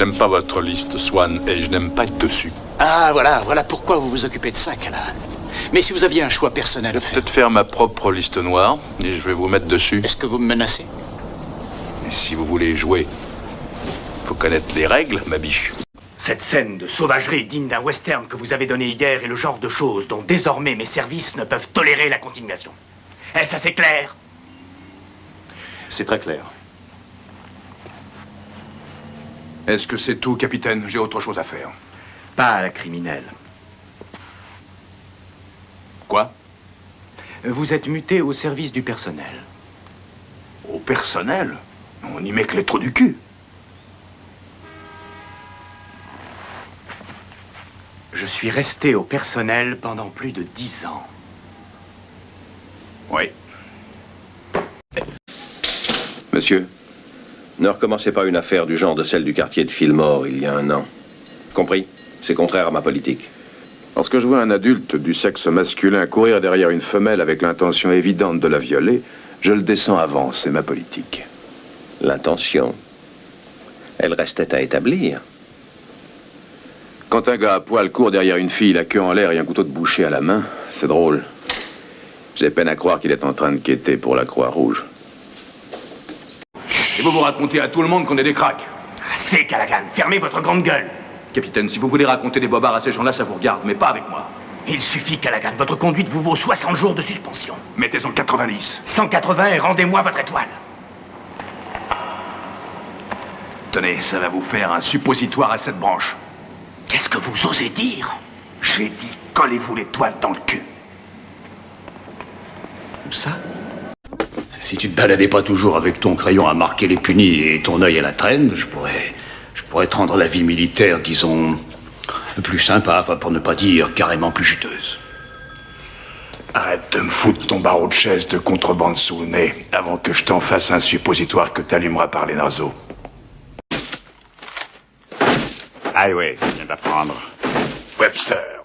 n'aime pas votre liste, Swan, et je n'aime pas être dessus. Ah, voilà pourquoi vous vous occupez de ça, Callahan. Mais si vous aviez un choix personnel Je à vais faire... peut-être faire ma propre liste noire, et je vais vous mettre dessus. Est-ce que vous me menacez? Et si vous voulez jouer, faut connaître les règles, ma biche. Cette scène de sauvagerie digne d'un western que vous avez donné hier est le genre de choses dont désormais mes services ne peuvent tolérer la continuation. Est-ce assez clair? C'est très clair. Est-ce que c'est tout, capitaine? J'ai autre chose à faire. Pas à la criminelle. Quoi? Vous êtes muté au service du personnel. Au personnel? On y met que les trous du cul. Je suis resté au personnel pendant plus de 10 ans. Oui. Monsieur, ne recommencez pas une affaire du genre de celle du quartier de Fillmore il y a 1 an. Compris? C'est contraire à ma politique. Lorsque je vois un adulte du sexe masculin courir derrière une femelle avec l'intention évidente de la violer, je le descends avant, c'est ma politique. L'intention, elle restait à établir. Quand un gars à poil court derrière une fille, la queue en l'air et un couteau de boucher à la main, c'est drôle. J'ai peine à croire qu'il est en train de quêter pour la Croix-Rouge. Et vous racontez à tout le monde qu'on est des cracks. Assez, Callaghan, fermez votre grande gueule. Capitaine, si vous voulez raconter des bobards à ces gens-là, ça vous regarde, mais pas avec moi. Il suffit, Callaghan, votre conduite vous vaut 60 jours de suspension. Mettez-en 90. 180 et rendez-moi votre étoile. Tenez, ça va vous faire un suppositoire à 7 branches. Qu'est-ce que vous osez dire? J'ai dit, collez-vous l'étoile dans le cul. Comme ça? Si tu te baladais pas toujours avec ton crayon à marquer les punis et ton œil à la traîne, je pourrais te rendre la vie militaire, disons, plus sympa, enfin, pour ne pas dire carrément plus juteuse. Arrête de me foutre ton barreau de chaise de contrebande sous le nez avant que je t'en fasse un suppositoire que t'allumeras par les naseaux. Ah oui, je viens d'apprendre. Webster,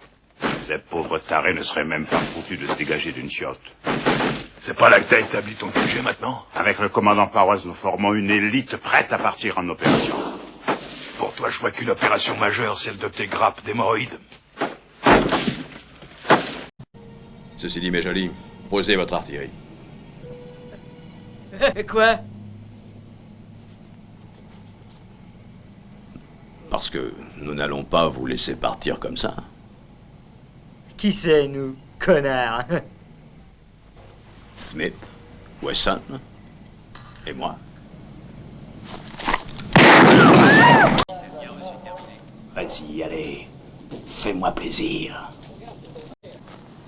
Ces pauvres tarés ne seraient même pas foutus de se dégager d'une chiotte. c'est pas là que t'as établi ton QG maintenant? Avec le commandant Powers, nous formons une élite prête à partir en opération. Pour toi, je vois qu'une opération majeure, celle de tes grappes d'hémorroïdes. Ceci dit, mes jolis, posez votre artillerie. Quoi? Parce que nous n'allons pas vous laisser partir comme ça. Qui c'est, nous, connards? Smith, Wesson et moi. Vas-y, allez, fais-moi plaisir.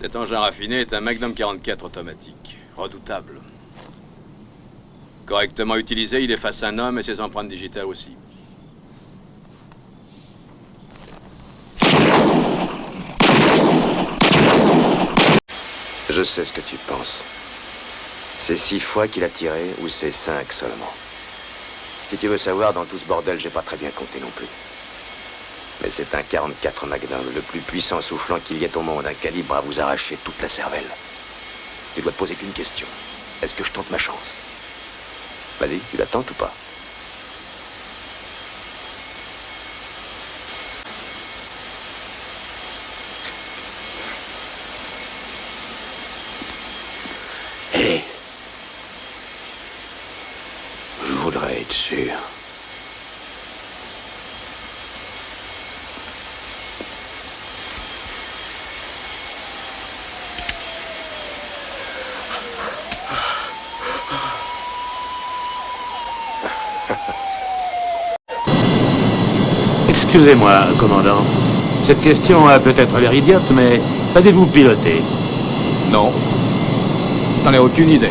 Cet engin raffiné est un Magnum 44 automatique, redoutable. Correctement utilisé, il efface un homme et ses empreintes digitales aussi. Je sais ce que tu penses. C'est 6 fois qu'il a tiré ou c'est 5 seulement? Si tu veux savoir, dans tout ce bordel, j'ai pas très bien compté non plus. Mais c'est un 44 Magnum, le plus puissant soufflant qu'il y ait au monde, un calibre à vous arracher toute la cervelle. Tu dois te poser qu'une question. Est-ce que je tente ma chance? Vas-y, tu la tentes ou pas? Hé! Je voudrais être sûr. Excusez-moi, commandant. Cette question a peut-être l'air idiote, mais savez-vous piloter? Non. T'en ai aucune idée.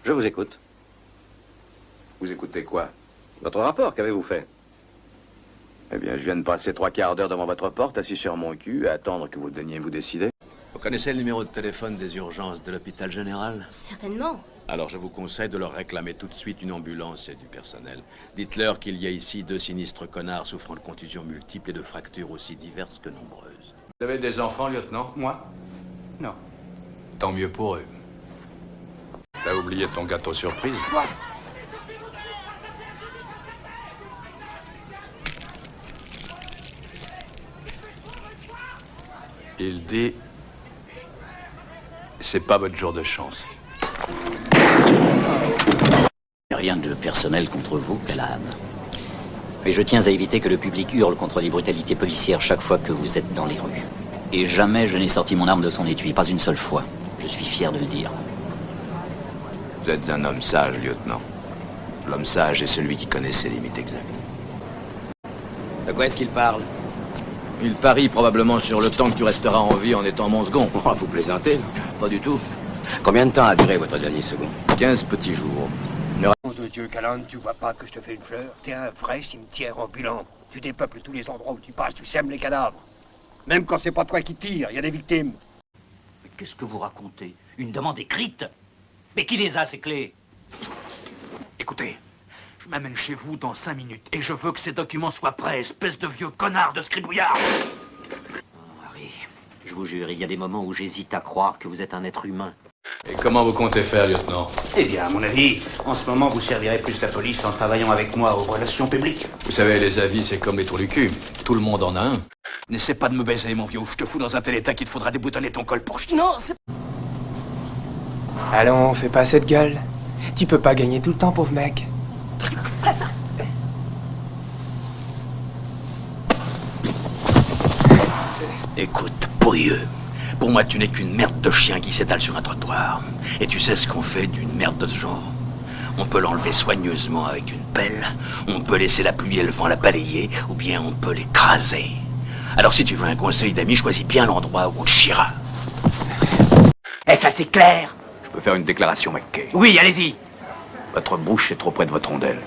Je vous écoute. Vous écoutez quoi? Votre rapport, qu'avez-vous fait? Eh bien, je viens de passer 3/4 d'heure devant votre porte, assis sur mon cul, à attendre que vous donniez vous décider. Vous connaissez le numéro de téléphone des urgences de l'hôpital général? Certainement. Alors je vous conseille de leur réclamer tout de suite une ambulance et du personnel. Dites-leur qu'il y a ici 2 sinistres connards souffrant de contusions multiples et de fractures aussi diverses que nombreuses. Vous avez des enfants, lieutenant? Moi? Non. Tant mieux pour eux. T'as oublié ton gâteau surprise? Quoi? Il dit... C'est pas votre jour de chance. Rien de personnel contre vous, Callahan. Mais je tiens à éviter que le public hurle contre les brutalités policières chaque fois que vous êtes dans les rues. Et jamais je n'ai sorti mon arme de son étui, pas une seule fois. Je suis fier de le dire. Vous êtes un homme sage, lieutenant. L'homme sage est celui qui connaît ses limites exactes. De quoi est-ce qu'il parle? Il parie probablement sur le temps que tu resteras en vie en étant mon second. Oh, vous plaisantez? Pas du tout. Combien de temps a duré votre dernier second? 15 petits jours. Oh de Dieu, Callahan, tu vois pas que je te fais une fleur? T'es un vrai cimetière ambulant. Tu dépeuples tous les endroits où tu passes, tu sèmes les cadavres. Même quand c'est pas toi qui tires, il y a des victimes. Mais qu'est-ce que vous racontez? Une demande écrite? Mais qui les a, ces clés? Écoutez, je m'amène chez vous dans 5 minutes et je veux que ces documents soient prêts, espèce de vieux connard de scribouillard. Oh, Harry, je vous jure, il y a des moments où j'hésite à croire que vous êtes un être humain. Et comment vous comptez faire, lieutenant? Eh bien, à mon avis, en ce moment, vous servirez plus la police en travaillant avec moi aux relations publiques. Vous savez, les avis, c'est comme les trous du cul. Tout le monde en a un. N'essaie pas de me baiser, mon vieux. Je te fous dans un tel état qu'il te faudra déboutonner ton col pour... Non, c'est... Allons, fais pas cette gueule. Tu peux pas gagner tout le temps, pauvre mec. Écoute, pourrieux. Pour moi, tu n'es qu'une merde de chien qui s'étale sur un trottoir. Et tu sais ce qu'on fait d'une merde de ce genre? On peut l'enlever soigneusement avec une pelle, on peut laisser la pluie et le vent la balayer, ou bien on peut l'écraser. Alors si tu veux un conseil d'ami, choisis bien l'endroit où on te chiera. Est-ce assez clair? Je peux faire une déclaration, McKay. Oui, allez-y. Votre bouche est trop près de votre rondelle.